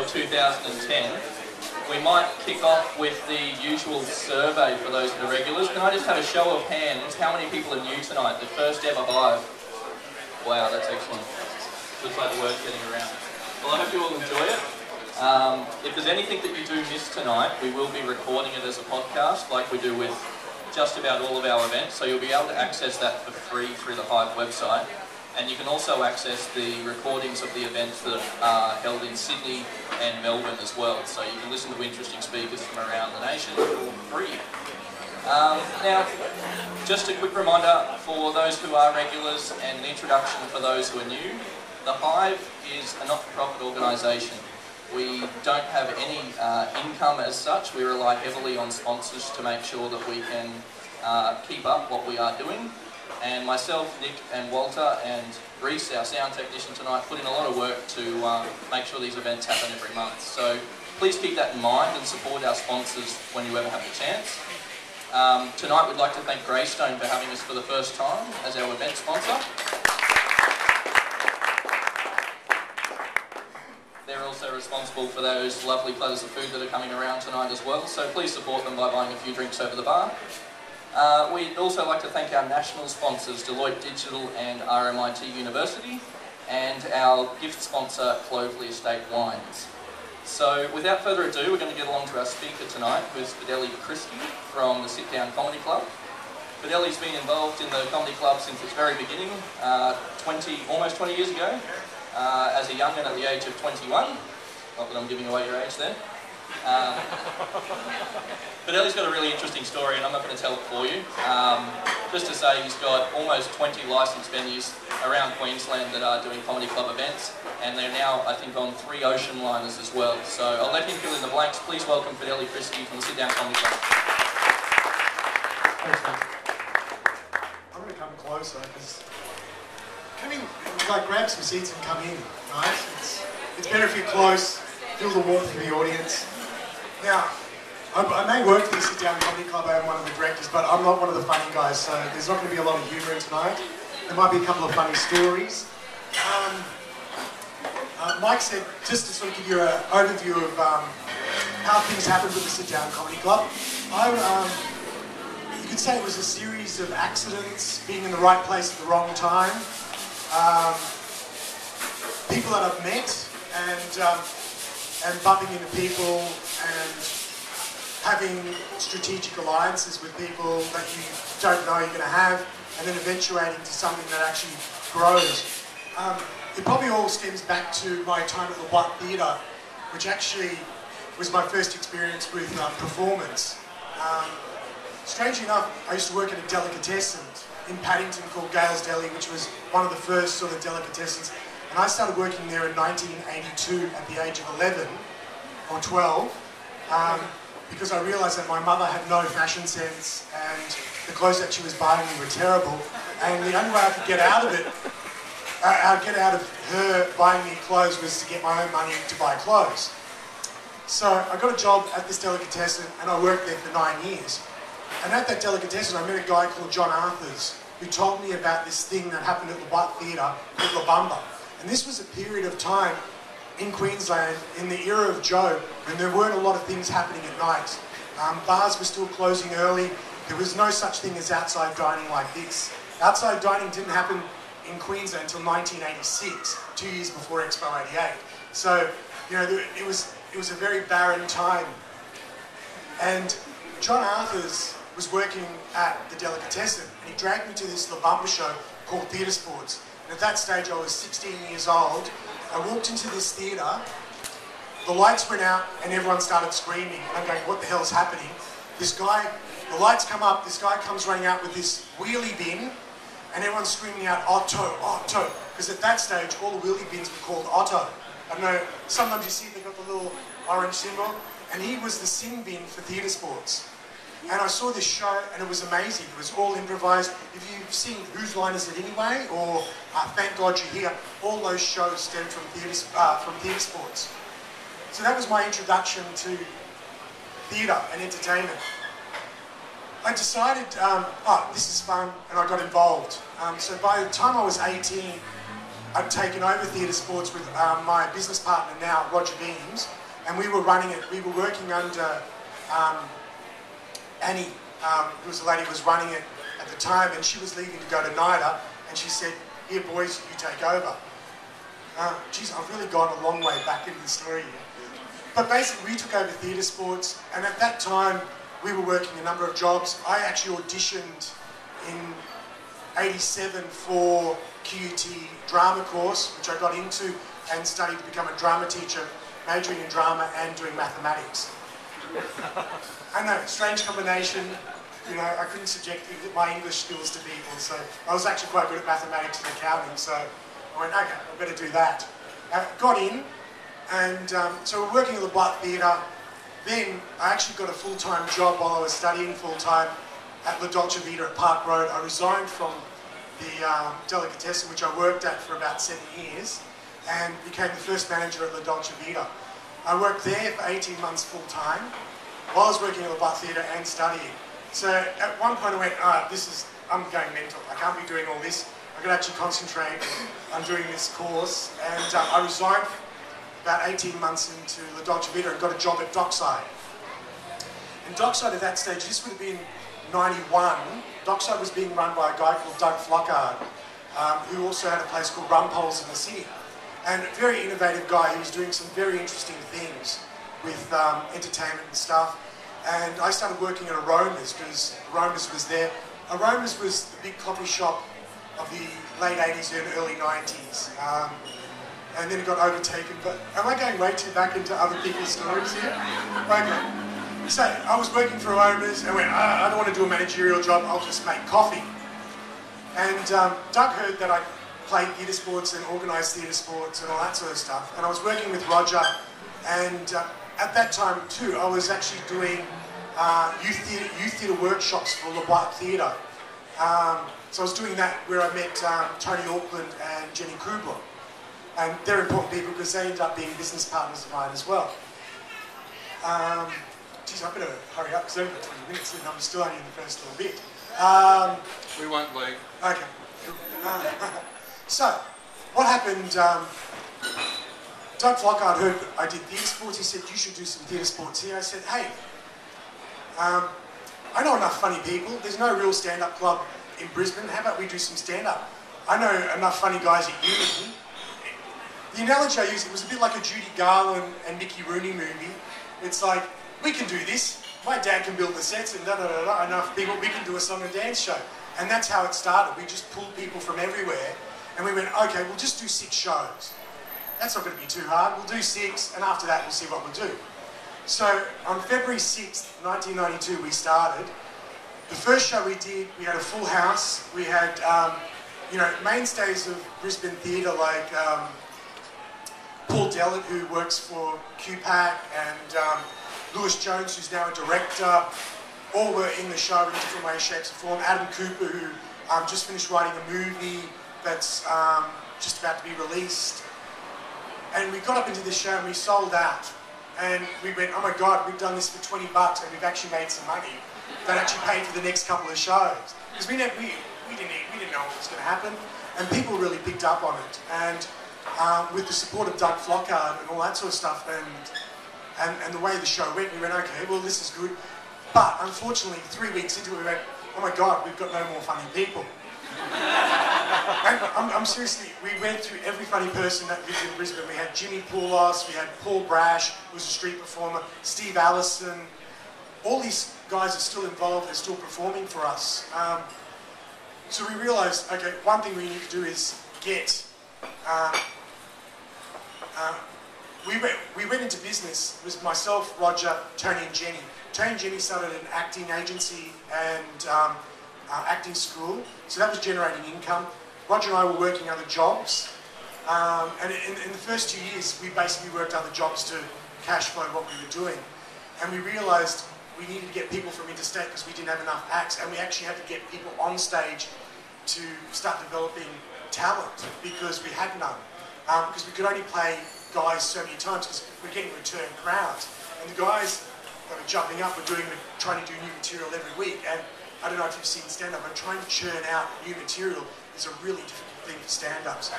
of 2010, we might kick off with the usual survey for those that are regulars. Can I just have a show of hands? How many people are new tonight? The first ever Hive. Wow, that's excellent. Looks like the word's getting around. Well, I hope you all enjoy it. If there's anything that you do miss tonight, we will be recording it as a podcast, like we do with just about all of our events. So you'll be able to access that for free through the Hive website. And you can also access the recordings of the events that are held in Sydney and Melbourne as well. So you can listen to interesting speakers from around the nation for free. Now, just a quick reminder for those who are regulars and an introduction for those who are new. The Hive is a not-for-profit organisation. We don't have any income as such. We rely heavily on sponsors to make sure that we can keep up what we are doing. And myself, Nick and Walter and Reese, our sound technician tonight, put in a lot of work to make sure these events happen every month. So please keep that in mind and support our sponsors when you ever have the chance. Tonight we'd like to thank Greystone for having us for the first time as our event sponsor. They're also responsible for those lovely platters of food that are coming around tonight as well, so please support them by buying a few drinks over the bar. We'd also like to thank our national sponsors, Deloitte Digital and RMIT University, and our gift sponsor, Clovelly Estate Wines. So without further ado, we're going to get along to our speaker tonight, who's Fedele Crisci from the Sit Down Comedy Club. Fedele's been involved in the comedy club since its very beginning, almost 20 years ago, as a young'un at the age of 21. Not that I'm giving away your age there. Fedele's got a really interesting story, and I'm not going to tell it for you. Just to say, he's got almost 20 licensed venues around Queensland that are doing comedy club events, and they're now, I think, on 3 ocean liners as well. So I'll let him fill in the blanks. Please welcome Fedele Crisci from the Sit Down Comedy Club. Thanks, mate. I'm going to come closer because grab some seats and come in, right? It's better if you're close. Feel the warmth of the audience. Now, I may work for the Sit Down Comedy Club. I am one of the directors, but I'm not one of the funny guys, so there's not going to be a lot of humour tonight. There might be a couple of funny stories. Mike said, just to sort of give you an overview of how things happened with the Sit Down Comedy Club. You could say it was a series of accidents, being in the right place at the wrong time, people that I've met, and bumping into people and having strategic alliances with people that you don't know you're going to have, and then eventuating to something that actually grows. It probably all stems back to my time at the White Theatre, which actually was my first experience with performance. Strangely enough, I used to work at a delicatessen in Paddington called Gale's Deli, which was one of the first sort of delicatessens. And I started working there in 1982 at the age of 11 or 12 because I realised that my mother had no fashion sense and the clothes that she was buying me were terrible. And the only way I could get out of it, get out of her buying me clothes, was to get my own money to buy clothes. So I got a job at this delicatessen and I worked there for 9 years. And at that delicatessen I met a guy called John Arthurs who told me about this thing that happened at the White Theatre called La Bamba. And this was a period of time in Queensland, in the era of Joe, when there weren't a lot of things happening at night. Bars were still closing early. There was no such thing as outside dining like this. Outside dining didn't happen in Queensland until 1986, 2 years before Expo 88. So, you know, it was a very barren time. And John Arthurs was working at the delicatessen, and he dragged me to this La Bamba show called Theatre Sports. And at that stage, I was 16 years old. I walked into this theatre, the lights went out, and everyone started screaming. I'm going, what the hell's happening? This guy, the lights come up, this guy comes running out with this wheelie bin, and everyone's screaming out, Otto, Otto. Because at that stage, all the wheelie bins were called Otto. I don't know, sometimes you see they've got the little orange symbol, and he was the sin bin for Theatre Sports. And I saw this show, and it was amazing. It was all improvised. If you've seen Whose Line Is It Anyway, or Thank God You're Here, all those shows stemmed from theatre sports. So that was my introduction to theatre and entertainment. I decided, this is fun, and I got involved. So by the time I was 18, I'd taken over theatre sports with my business partner now, Roger Beams, and we were running it. We were working under Annie, who was the lady who was running it at the time, and she was leaving to go to NIDA, and she said, "Here, boys, you take over." Geez, I've really gone a long way back into the story here. But basically, we took over theatre sports, and at that time, we were working a number of jobs. I actually auditioned in '87 for QUT drama course, which I got into and studied to become a drama teacher, majoring in drama and doing mathematics. I know, strange combination. You know, I couldn't subject my English skills to people, so I was actually quite good at mathematics and accounting, so I went, okay, I better do that. Got in, and so we're working at the Black Theatre. Then I actually got a full-time job while I was studying full-time at La Dolce Vita at Park Road. I resigned from the delicatessen, which I worked at for about 7 years, and became the first manager at La Dolce Vita. I worked there for 18 months full-time while I was working at the Black Theatre and studying. So at one point I went, I'm going mental. I can't be doing all this. I could actually concentrate on doing this course. And I resigned about 18 months into La Dolce Vita and got a job at Dockside. And Dockside at that stage, this would have been 91. Dockside was being run by a guy called Doug Flockard, who also had a place called Rumpoles in the city. And a very innovative guy. He was doing some very interesting things with entertainment and stuff. And I started working at Aromas because Aromas was there. Aromas was the big coffee shop of the late 80s and early 90s. And then it got overtaken. But am I going way too back into other people's stories here? Okay. So I was working for Aromas and went, I don't want to do a managerial job, I'll just make coffee. And Doug heard that I played theatre sports and organised theatre sports and all that sort of stuff. And I was working with Roger, and at that time too, I was actually doing youth theatre workshops for Le Black Theatre. So I was doing that where I met Tony Auckland and Jenny Kubler. And they're important people because they ended up being business partners of mine as well. Geez, I better hurry up because I've got 20 minutes and I'm still only in the first little bit. We won't leave. Okay. So, what happened, Doug Flockard heard I did theatre sports. He said, you should do some theatre sports here. I said, hey, I know enough funny people. There's no real stand-up club in Brisbane. How about we do some stand-up? I know enough funny guys at uni. The analogy I use, it was a bit like a Judy Garland and Mickey Rooney movie. It's like, we can do this. My dad can build the sets and da-da-da-da. Enough people, we can do a song and dance show. And that's how it started. We just pulled people from everywhere and we went, okay, we'll just do 6 shows. That's not going to be too hard. We'll do 6 and after that we'll see what we'll do. So on February 6th, 1992 we started. The first show we did, we had a full house. We had, you know, mainstays of Brisbane theatre like Paul Dellett, who works for QPAC, and Lewis Jones, who's now a director. All were in the show in different ways, shapes and form. Adam Cooper, who just finished writing a movie that's just about to be released. And we got up into this show and we sold out. And we went, oh my God, we've done this for $20 and we've actually made some money that actually paid for the next couple of shows. Because we didn't know what was going to happen. And people really picked up on it. And with the support of Doug Flockard and all that sort of stuff, and the way the show went, we went, okay, well, this is good. But unfortunately, 3 weeks into it, we went, oh my God, we've got no more funny people. And I'm seriously, we went through every funny person that lived in Brisbane. We had Jimmy Poulos, we had Paul Brash, who was a street performer, Steve Allison. All these guys are still involved, they're still performing for us. So we realised, okay, one thing we need to do is get... we went into business. It was myself, Roger, Tony and Jenny. Tony and Jenny started an acting agency and acting school, so that was generating income. Roger and I were working other jobs, and in the first 2 years we basically worked other jobs to cash flow what we were doing. And we realised we needed to get people from interstate because we didn't have enough acts, and we actually had to get people on stage to start developing talent because we had none. Because we could only play guys so many times because we're getting return crowds. And the guys that were jumping up were trying to do new material every week. And I don't know if you've seen stand-up, but trying to churn out new material is a really difficult thing for stand-ups.